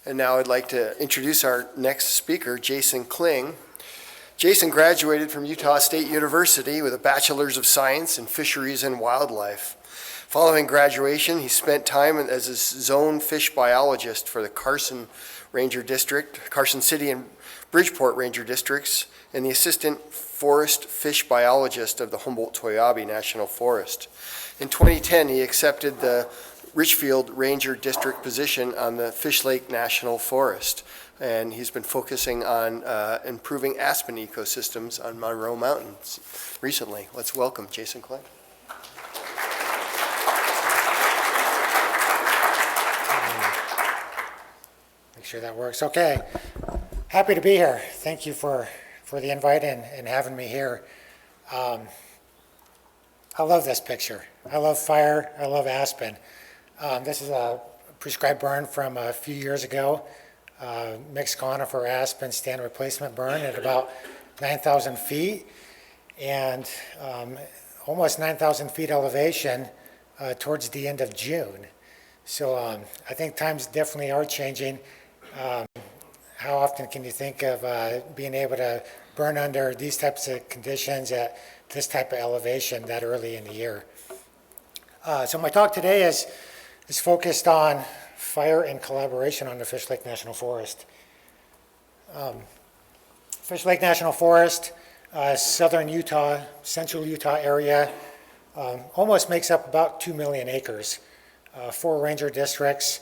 And now I'd like to introduce our next speaker, Jason Kling. Jason graduated from Utah State University with a Bachelor's of Science in Fisheries and Wildlife. Following graduation, he spent time as a zone fish biologist for the Carson City and Bridgeport Ranger Districts, and the assistant forest fish biologist of the Humboldt-Toiyabe National Forest. In 2010, he accepted the Richfield Ranger District position on the Fishlake National Forest, and he's been focusing on improving aspen ecosystems on Monroe Mountains recently. Let's welcome Jason Kling. Make sure that works. Okay. Happy to be here. Thank you for the invite and having me here. I love this picture. I love fire. I love aspen. This is a prescribed burn from a few years ago. Mixed conifer aspen stand replacement burn at about 9,000 feet and almost 9,000 feet elevation towards the end of June. So I think times definitely are changing. How often can you think of being able to burn under these types of conditions at this type of elevation that early in the year? So my talk today is focused on fire and collaboration on the Fishlake National Forest. Fishlake National Forest, southern Utah, central Utah area, almost makes up about 2 million acres. 4 ranger districts,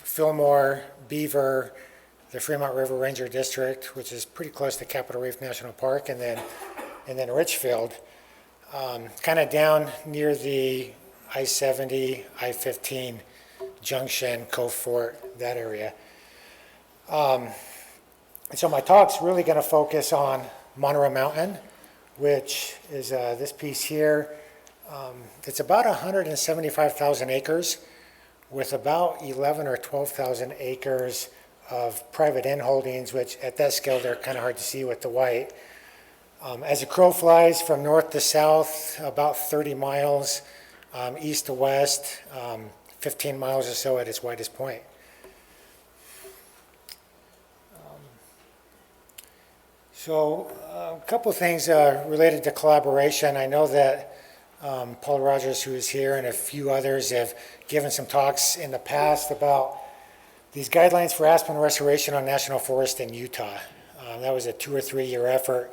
Fillmore, Beaver, the Fremont River Ranger District, which is pretty close to Capitol Reef National Park, and then Richfield, kind of down near the I-70, I-15 junction, Cove Fort, that area. And so my talk's really going to focus on Monroe Mountain, which is this piece here. It's about 175,000 acres with about 11 or 12,000 acres of private in holdings, which at that scale they're kind of hard to see with the white. As a crow flies from north to south, about 30 miles, east to west, 15 miles or so at its widest point. So a couple things related to collaboration. I know that Paul Rogers, who is here, and a few others have given some talks in the past about these guidelines for aspen restoration on national forest in Utah. That was a 2 or 3 year effort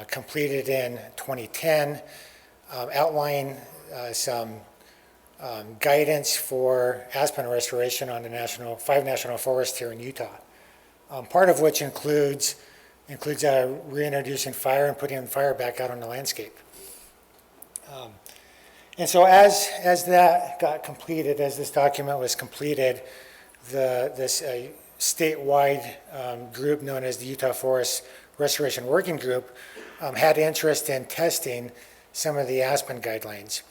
completed in 2010, outlining some guidance for aspen restoration on the 5 national forests here in Utah. Part of which includes reintroducing fire and putting fire back out on the landscape. And so as that got completed, as this document was completed, this statewide group known as the Utah Forest Restoration Working Group had interest in testing some of the aspen guidelines.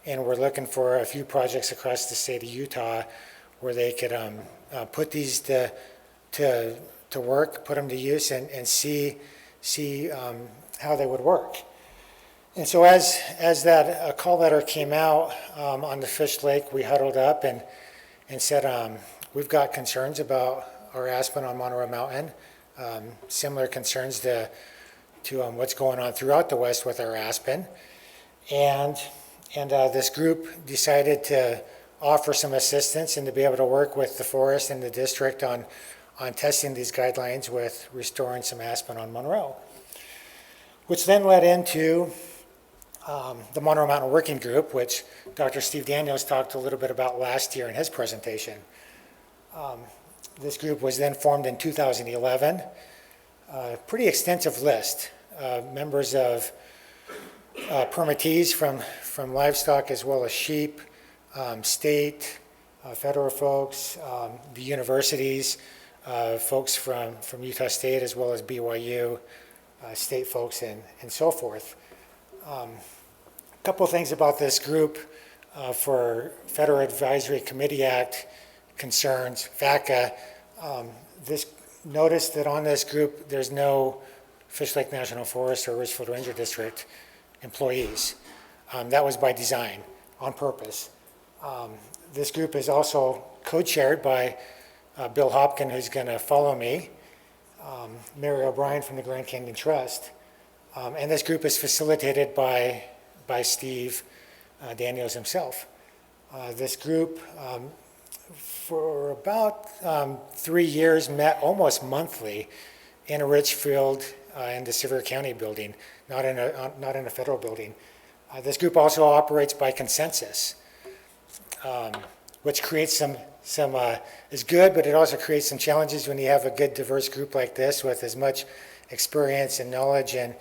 And we're looking for a few projects across the state of Utah where they could put these to work, put them to use, and see how they would work. And so as that call letter came out on the Fishlake, we huddled up and said, we've got concerns about our aspen on Monroe Mountain, similar concerns to what's going on throughout the West with our aspen. And this group decided to offer some assistance and to be able to work with the forest and the district on testing these guidelines with restoring some aspen on Monroe, which then led into the Monroe Mountain Working Group, which Dr. Steve Daniels talked a little bit about last year in his presentation. This group was then formed in 2011. Pretty extensive list. Members of permittees from livestock as well as sheep, state, federal folks, the universities, folks from Utah State as well as BYU, state folks, and so forth. A couple of things about this group for Federal Advisory Committee Act concerns, FACA. Notice that on this group there's no Fishlake National Forest or Richfield Ranger District employees. That was by design, on purpose. This group is also co-chaired by Bill Hopkin, who's going to follow me, Mary O'Brien from the Grand Canyon Trust, and this group is facilitated by Steve Daniels himself. This group, for about 3 years, met almost monthly in Richfield in the Sevier County building, not in a federal building. This group also operates by consensus, which creates some is good, but it also creates some challenges when you have a good diverse group like this with as much experience and knowledge and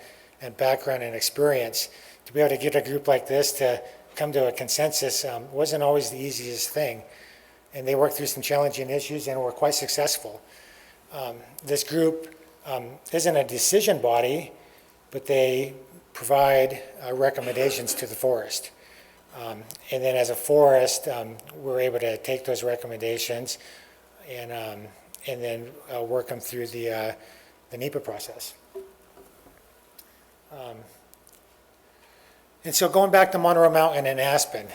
background and experience. To be able to get a group like this to come to a consensus wasn't always the easiest thing. And they worked through some challenging issues and were quite successful. This group isn't a decision body, but they provide recommendations to the forest. And then as a forest, we're able to take those recommendations and then work them through the NEPA process. And so going back to Monroe Mountain and Aspen,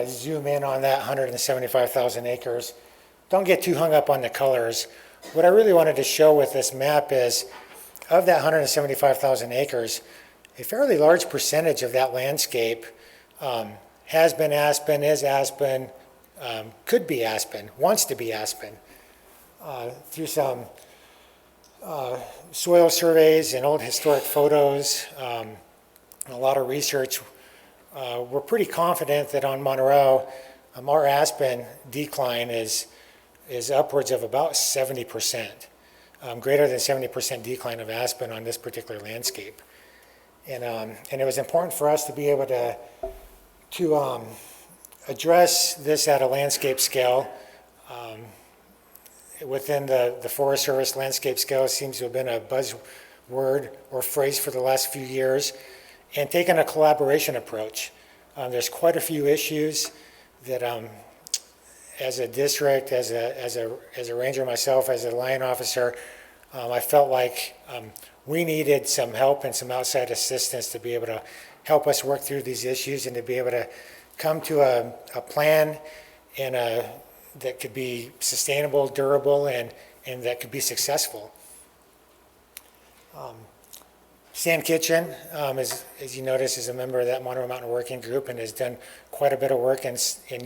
zoom in on that 175,000 acres. Don't get too hung up on the colors. What I really wanted to show with this map is, of that 175,000 acres, a fairly large percentage of that landscape has been aspen, is aspen, could be aspen, wants to be aspen. Through some soil surveys and old historic photos, a lot of research, we're pretty confident that on Monroe, our aspen decline is upwards of about 70%, greater than 70% decline of aspen on this particular landscape. And it was important for us to be able to address this at a landscape scale. Within the Forest Service landscape scale seems to have been a buzzword or phrase for the last few years, and taking a collaboration approach. There's quite a few issues that as a district, as a ranger myself, as a line officer, I felt like we needed some help and some outside assistance to be able to help us work through these issues and to be able to come to a plan and that could be sustainable, durable, and that could be successful. Stan Kitchen, as you notice, is a member of that Monroe Mountain Working Group and has done quite a bit of work in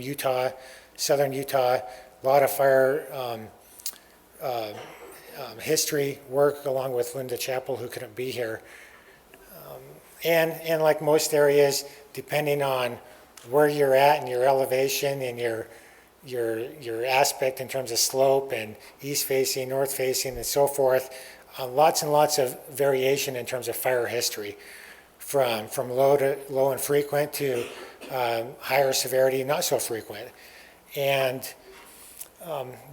Utah, southern Utah, a lot of fire history work along with Linda Chappell, who couldn't be here. And like most areas, depending on where you're at and your elevation and your aspect in terms of slope and east facing, north facing, and so forth, lots and lots of variation in terms of fire history, from low and frequent to higher severity, not so frequent. And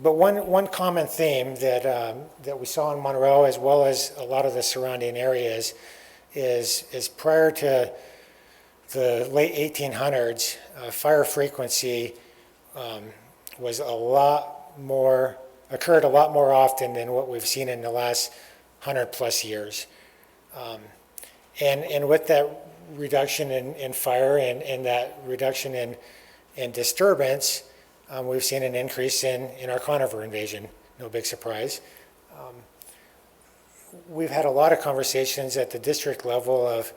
but one common theme that we saw in Monroe, as well as a lot of the surrounding areas, is prior to the late 1800s, fire frequency occurred a lot more often than what we've seen in the last 100 plus years. And with that reduction in fire and that reduction in disturbance, we've seen an increase in our conifer invasion. No big surprise. We've had a lot of conversations at the district level of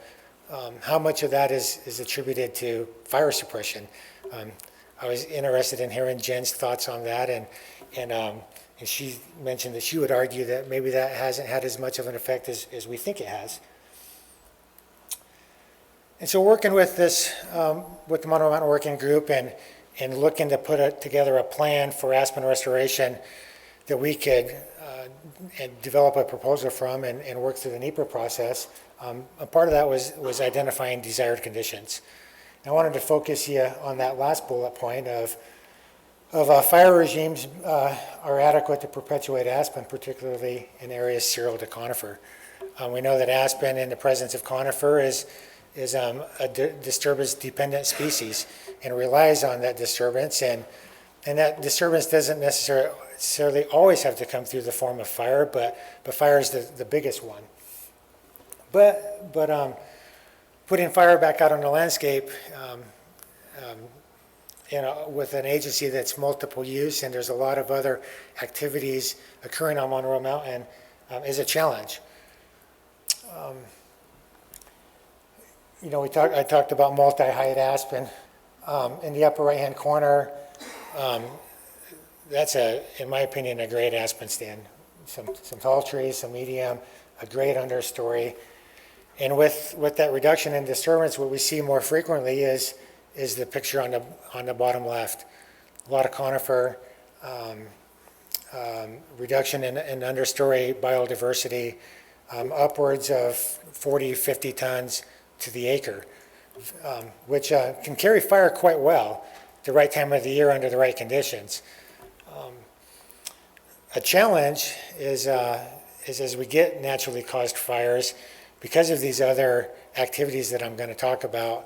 how much of that is attributed to fire suppression. I was interested in hearing Jen's thoughts on that, and she mentioned that she would argue that maybe that hasn't had as much of an effect as we think it has. And so working with this, with the Monroe Mountain Working Group and looking to put together a plan for aspen restoration that we could and develop a proposal from and work through the NEPA process, a part of that was identifying desired conditions. And I wanted to focus here on that last bullet point of fire regimes are adequate to perpetuate aspen, particularly in areas cereal to conifer. We know that aspen in the presence of conifer is a disturbance-dependent species and relies on that disturbance, and that disturbance doesn't necessarily always have to come through the form of fire, but fire is the biggest one. But putting fire back out on the landscape with an agency that's multiple use and there's a lot of other activities occurring on Monroe Mountain is a challenge. I talked about multi-height aspen. In the upper right-hand corner, that's in my opinion, a great aspen stand. Some tall trees, some medium, a great understory. And with that reduction in disturbance, what we see more frequently is the picture on the bottom left. A lot of conifer, reduction in understory biodiversity, upwards of 40, 50 tons to the acre, which can carry fire quite well the right time of the year under the right conditions. A challenge is as we get naturally caused fires, because of these other activities that I'm going to talk about,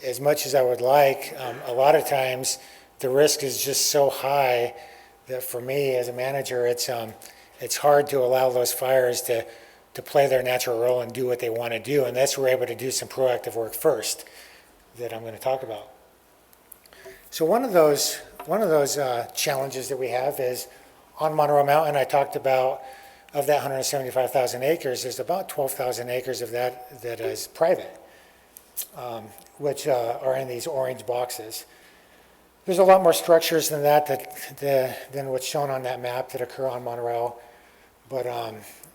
as much as I would like, a lot of times the risk is just so high that for me as a manager, it's hard to allow those fires to play their natural role and do what they want to do, unless we're able to do some proactive work first that I'm going to talk about. So one of those challenges that we have is on Monroe Mountain. I talked about, of that 175,000 acres, there's about 12,000 acres of that is private, which are in these orange boxes. There's a lot more structures than than what's shown on that map that occur on Monroe. But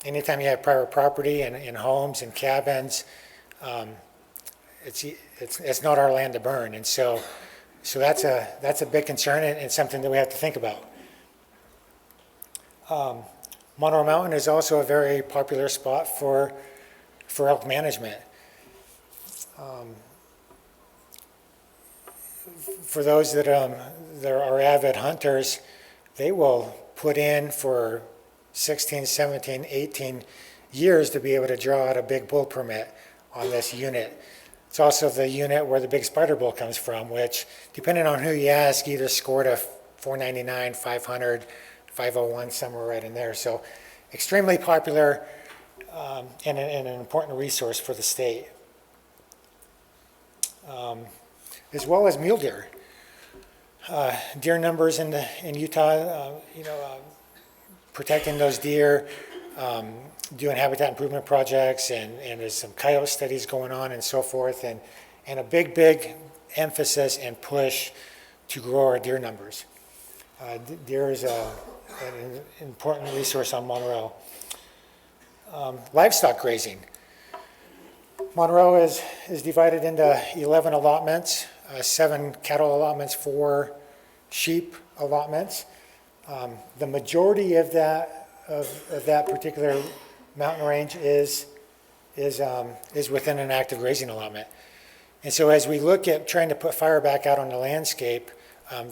anytime you have private property and homes and cabins, it's not our land to burn, and so that's a big concern and something that we have to think about. Monroe Mountain is also a very popular spot for elk management. For those that are avid hunters, they will put in for 16, 17, 18 years to be able to draw out a big bull permit on this unit. It's also the unit where the big spider bull comes from, which, depending on who you ask, either scored a 499, 500, 501, somewhere right in there. So extremely popular and an important resource for the state. As well as mule deer. Deer numbers in Utah, protecting those deer, doing habitat improvement projects, and there's some coyote studies going on and so forth, and a big emphasis and push to grow our deer numbers. Deer is an important resource on Monroe. Livestock grazing. Monroe is divided into 11 allotments, 7 cattle allotments, 4 sheep allotments. The majority of that particular mountain range is within an active grazing allotment. And so as we look at trying to put fire back out on the landscape,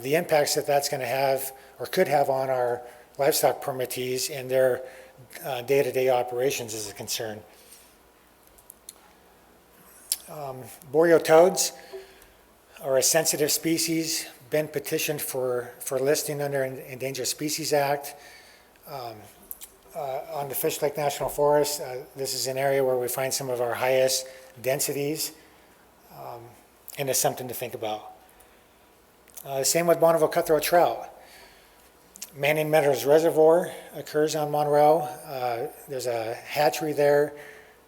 the impacts that's going to have or could have on our livestock permittees and their day-to-day operations is a concern. Boreal toads are a sensitive species, been petitioned for listing under Endangered Species Act. On the Fishlake National Forest, this is an area where we find some of our highest densities, and it's something to think about. Same with Bonneville cutthroat trout. Manning Meadows Reservoir occurs on Monroe. There's a hatchery there.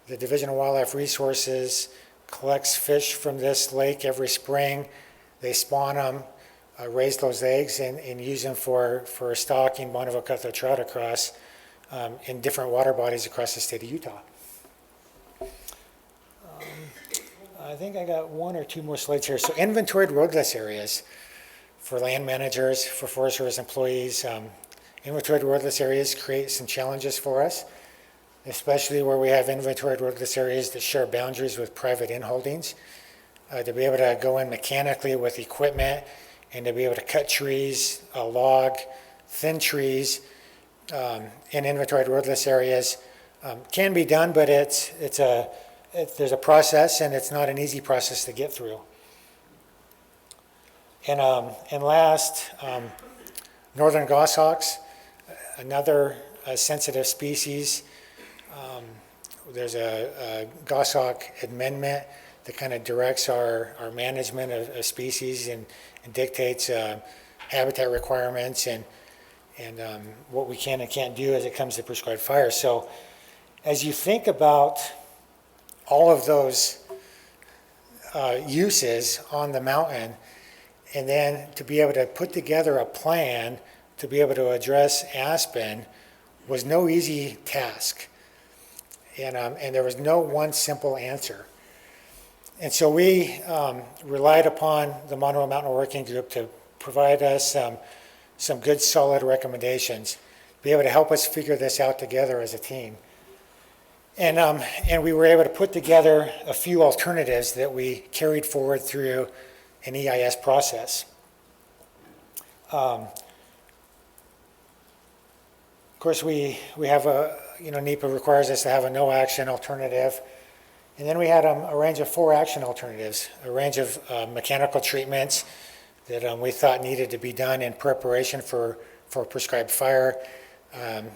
The Division of Wildlife Resources collects fish from this lake every spring. They spawn them, raise those eggs, and use them for stocking Bonneville cutthroat trout across in different water bodies across the state of Utah. I think I got 1 or 2 more slides here. So inventoried roadless areas for land managers, for Forest Service employees. Inventoried roadless areas create some challenges for us, especially where we have inventoried roadless areas that share boundaries with private inholdings. To be able to go in mechanically with equipment and to be able to cut trees, log, thin trees in inventoried roadless areas can be done, but there's a process, and it's not an easy process to get through. And last, northern goshawks, another sensitive species. There's a goshawk amendment that kind of directs our management of species and dictates habitat requirements and what we can and can't do as it comes to prescribed fire. So as you think about all of those uses on the mountain, and then to be able to put together a plan to be able to address aspen was no easy task. And there was no one simple answer. And so we relied upon the Monroe Mountain Working Group to provide us some good solid recommendations, be able to help us figure this out together as a team. And we were able to put together a few alternatives that we carried forward through an EIS process. Of course, we have NEPA requires us to have a no action alternative. And then we had a range of 4 action alternatives, a range of mechanical treatments that we thought needed to be done in preparation for prescribed fire,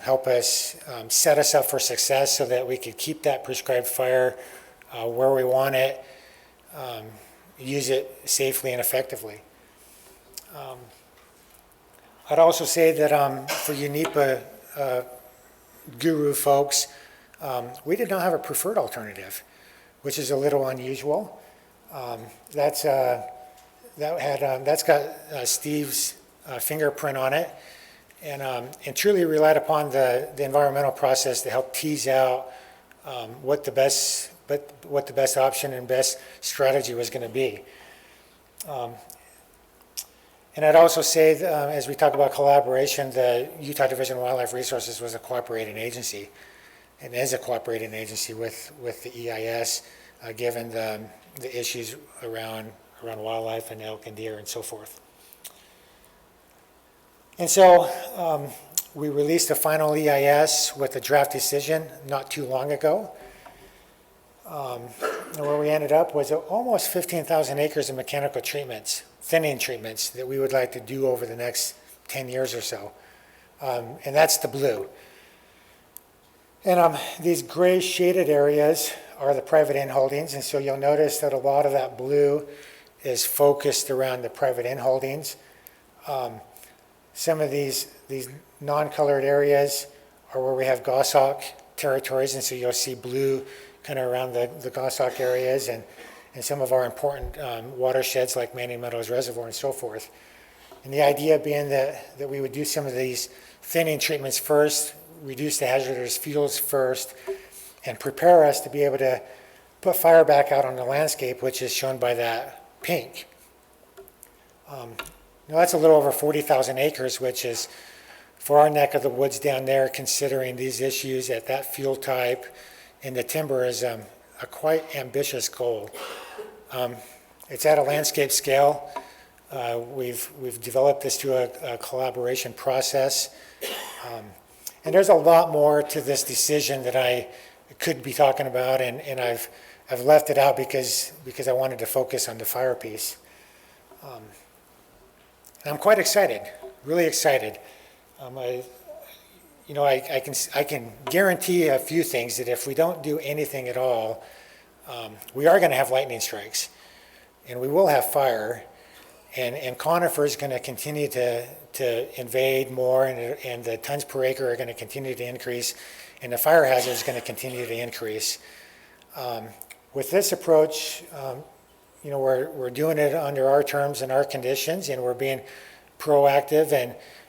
help us set us up for success so that we could keep that prescribed fire where we want it, use it safely and effectively. I'd also say that for you NEPA guru folks, we did not have a preferred alternative, which is a little unusual. That's got Steve's fingerprint on it, and truly relied upon the environmental process to help tease out what the best option and best strategy was going to be. And I'd also say, as we talk about collaboration, the Utah Division of Wildlife Resources was a cooperating agency, and is a cooperating agency with the EIS, given the issues around wildlife and elk and deer and so forth. And so we released a final EIS with a draft decision not too long ago. And where we ended up was almost 15,000 acres of mechanical treatments, thinning treatments that we would like to do over the next 10 years or so. And that's the blue. And these gray shaded areas are the private in holdings. And so you'll notice that a lot of that blue is focused around the private in holdings. Some of these non-colored areas are where we have goshawk territories. And so you'll see blue kind of around the goshawk areas and some of our important watersheds like Manning Meadows Reservoir and so forth. And the idea being that we would do some of these thinning treatments first, reduce the hazardous fuels first, and prepare us to be able to put fire back out on the landscape, which is shown by that pink. Now that's a little over 40,000 acres, which is, for our neck of the woods down there, considering these issues at that fuel type and the timber, is a quite ambitious goal. It's at a landscape scale. We've developed this through a collaboration process. And there's a lot more to this decision that I could be talking about, and I've left it out because I wanted to focus on the fire piece. And I'm quite excited, really excited. I can guarantee a few things, that if we don't do anything at all, we are going to have lightning strikes, and we will have fire, and conifer is going to continue to invade more, and the tons per acre are going to continue to increase, and the fire hazard is going to continue to increase. With this approach, we're doing it under our terms and our conditions, and we're being proactive,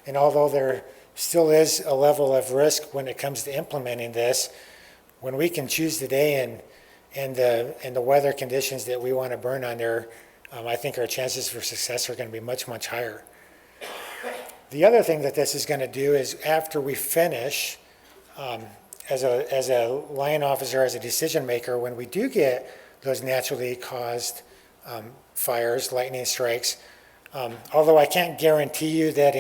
and although there still is a level of risk when it comes to implementing this, when we can choose the day and the weather conditions that we want to burn under, I think our chances for success are going to be much, much higher. The other thing that this is going to do is, after we finish, as a line officer, as a decision maker, when we do get those naturally caused fires, lightning strikes, although I can't guarantee you that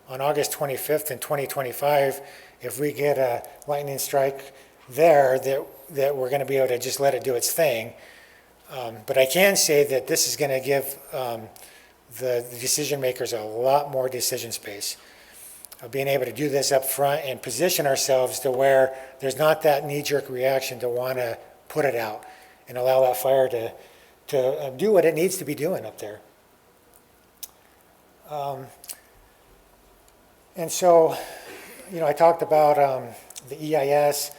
on August 25th in 2025, if we get a lightning strike there, that we're going to be able to just let it do its thing. But I can say that this is going to give the decision makers a lot more decision space. Being able to do this up front and position ourselves to where there's not that knee-jerk reaction to want to put it out and allow that fire do what it needs to be doing up there. And so, I talked about the EIS.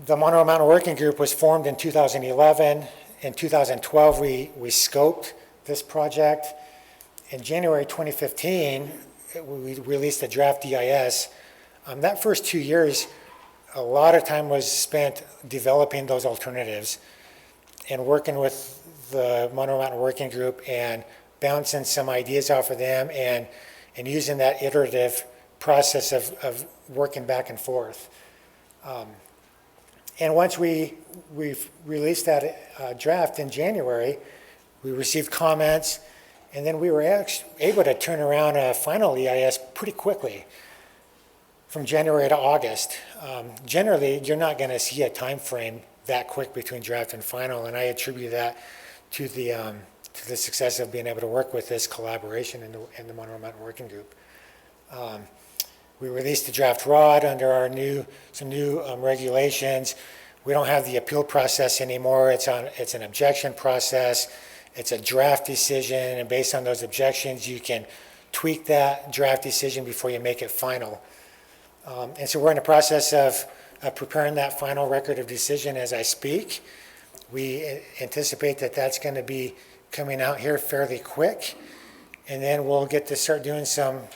The Monroe Mountain Working Group was formed in 2011. In 2012, we scoped this project. In January 2015, we released a draft EIS. That first 2 years, a lot of time was spent developing those alternatives and working with the Monroe Mountain Working Group and bouncing some ideas off of them and using that iterative process of working back and forth. And once we released that draft in January, we received comments, and then we were able to turn around a final EIS pretty quickly from January to August. Generally, you're not going to see a time frame that quick between draft and final, and I attribute that to the success of being able to work with this collaboration in the Monroe Mountain Working Group. We released the draft ROD under some new regulations. We don't have the appeal process anymore. It's an objection process. It's a draft decision, and based on those objections, you can tweak that draft decision before you make it final. And so we're in the process of preparing that final record of decision as I speak. We anticipate that that's going to be coming out here fairly quick, and then we'll get to start doing some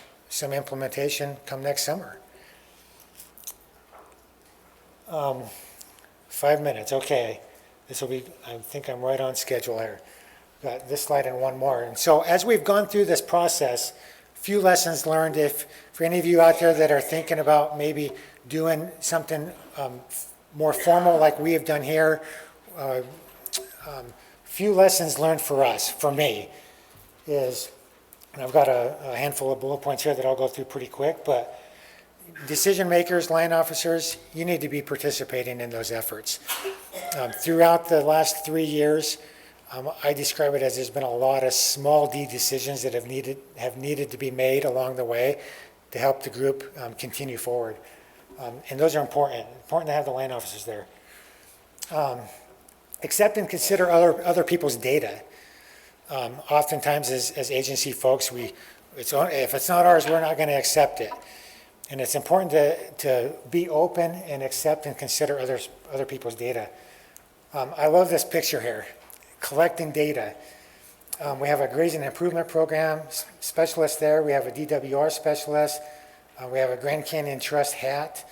implementation come next summer. 5 minutes, okay. This will be, I think I'm right on schedule here. Got this slide and one more. And so as we've gone through this process, a few lessons learned. For any of you out there that are thinking about maybe doing something more formal like we have done here, few lessons learned for me, is, and I've got a handful of bullet points here that I'll go through pretty quick, but decision makers, land officers, you need to be participating in those efforts. Throughout the last 3 years, I describe it as there's been a lot of small D decisions that have needed to be made along the way to help the group continue forward. And those are important to have the land officers there. Accept and consider other people's data. Oftentimes as agency folks, if it's not ours, we're not going to accept it. And it's important to be open and accept and consider other people's data. I love this picture here, collecting data. We have a grazing improvement program specialist there. We have a DWR specialist. We have a Grand Canyon Trust hat.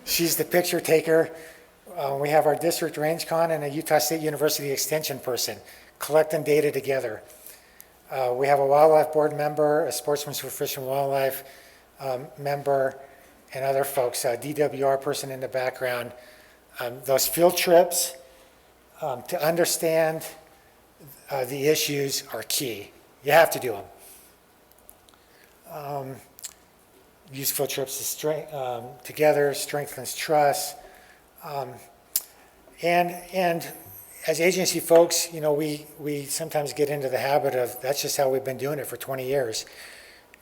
She's the picture taker. We have our district range con and a Utah State University extension person collecting data together. We have a wildlife board member, a Sportsmen for Fish and Wildlife member, and other folks, a DWR person in the background. Those field trips to understand the issues are key. You have to do them. Use field trips together, strengthens trust. And as agency folks, we sometimes get into the habit of, that's just how we've been doing it for 20 years.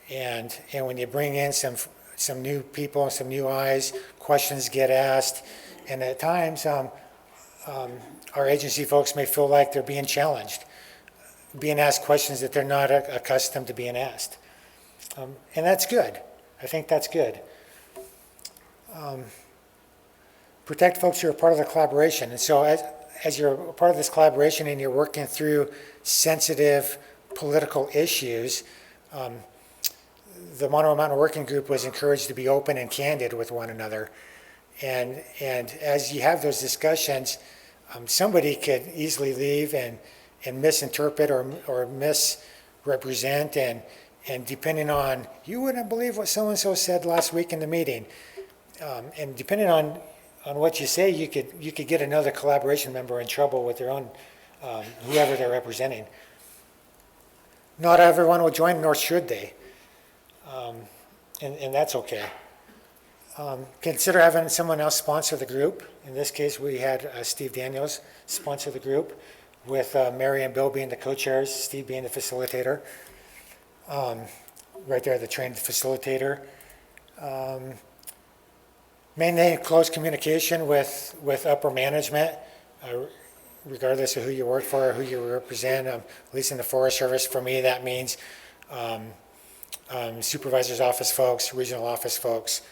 And when you bring in some new people, some new eyes, questions get asked, and at times our agency folks may feel like they're being challenged, being asked questions that they're not accustomed to being asked. And that's good. I think that's good. Protect folks who are part of the collaboration. And so as you're part of this collaboration and you're working through sensitive political issues, the Monroe Mountain Working Group was encouraged to be open and candid with one another. And as you have those discussions, somebody could easily leave and misinterpret or misrepresent, and depending on, you wouldn't believe what so-and-so said last week in the meeting. And depending on what you say, you could get another collaboration member in trouble with their own, whoever they're representing. Not everyone will join, nor should they. And that's okay. Consider having someone else sponsor the group. In this case, we had Steve Daniels sponsor the group, with Mary and Bill being the co-chairs, Steve being the facilitator. Right there, the trained facilitator. Maintain close communication with upper management. regardless of who you work for or who you represent, at least in the Forest Service, for me, that means supervisor's office folks, regional office folks,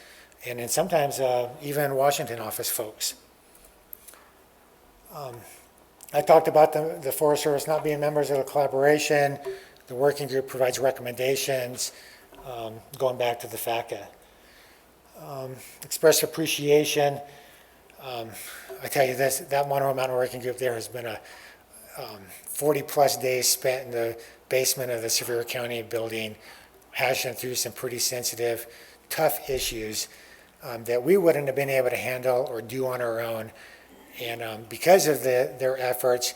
and then sometimes even Washington office folks. I talked about the Forest Service not being members of the collaboration. The working group provides recommendations, going back to the FACA. Express appreciation. I tell you this, that Monroe Mountain Working Group there has been a 40 plus days spent in the basement of the Sevier County building, hashing through some pretty sensitive, tough issues that we wouldn't have been able to handle or do on our own. And because of their efforts,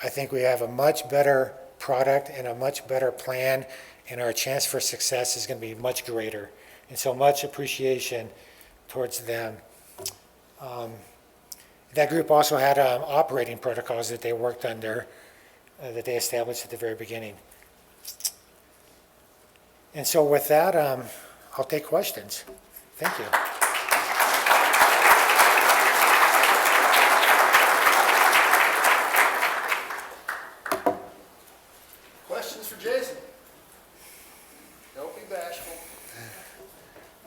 I think we have a much better product and a much better plan, and our chance for success is going to be much greater. And so much appreciation towards them. That group also had operating protocols that they worked under, that they established at the very beginning. And so with that, I'll take questions. Thank you. Questions for Jason? Don't be bashful.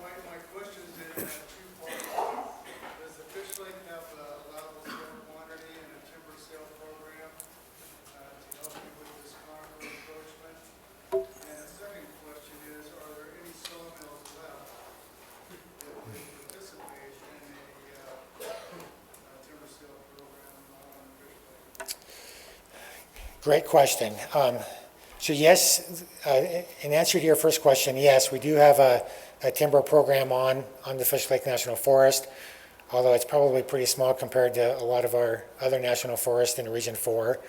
My question is in two parts. Does the Fishlake have allowable sale quantity and a timber sale program to help you with this conifer encroachment? And the second question is, are there any sawmills left that would participate in a timber sale program on the Fishlake? Great question. So yes, in answer to your first question, yes, we do have a timber program on the Fishlake National Forest, although it's probably pretty small compared to a lot of our other national forests in Region 4.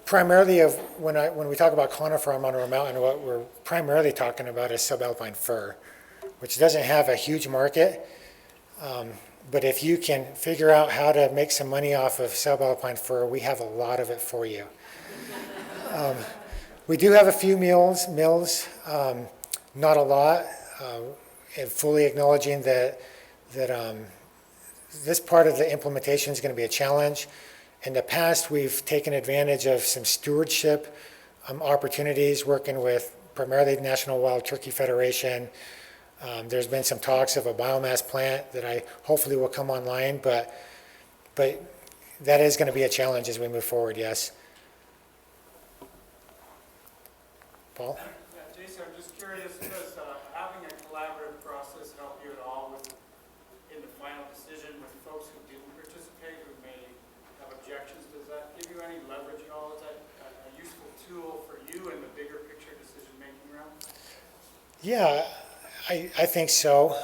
Primarily, when we talk about conifer on Monroe Mountain, what we're primarily talking about is subalpine fir, which doesn't have a huge market. But if you can figure out how to make some money off of subalpine fir, we have a lot of it for you. We do have a few mills, not a lot, and fully acknowledging that this part of the implementation is going to be a challenge. In the past, we've taken advantage of some stewardship opportunities, working with primarily the National Wild Turkey Federation. There's been some talks of a biomass plant that I hopefully will come online, but that is going to be a challenge as we move forward, yes. Paul? Yeah, Jason, I'm just curious, does having a collaborative process help you at all in the final decision with folks who didn't participate, who may have objections? Does that give you any leverage at all? Is that a useful tool for you in the bigger picture decision-making realm? Yeah, I think so.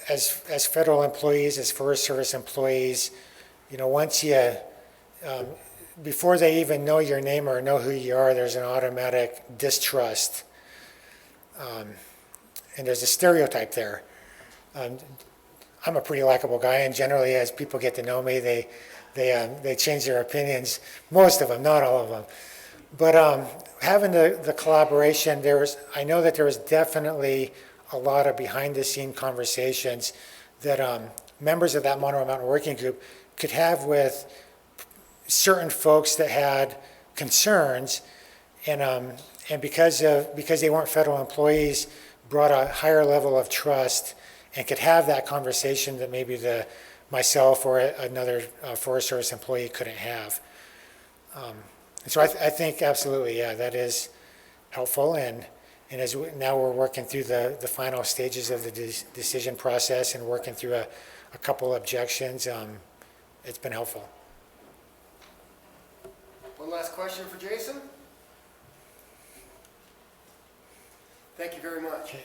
As federal employees, as Forest Service employees, once you, before they even know your name or know who you are, there's an automatic distrust. And there's a stereotype there. I'm a pretty likable guy, and generally as people get to know me, they change their opinions. Most of them, not all of them. But having the collaboration, I know that there was definitely a lot of behind-the-scene conversations that members of that Monroe Mountain Working Group could have with certain folks that had concerns, and because they weren't federal employees, brought a higher level of trust and could have that conversation that maybe myself or another Forest Service employee couldn't have. And so I think absolutely, yeah, that is helpful. And as now we're working through the final stages of the decision process and working through a couple objections, it's been helpful. One last question for Jason. Thank you very much. Okay.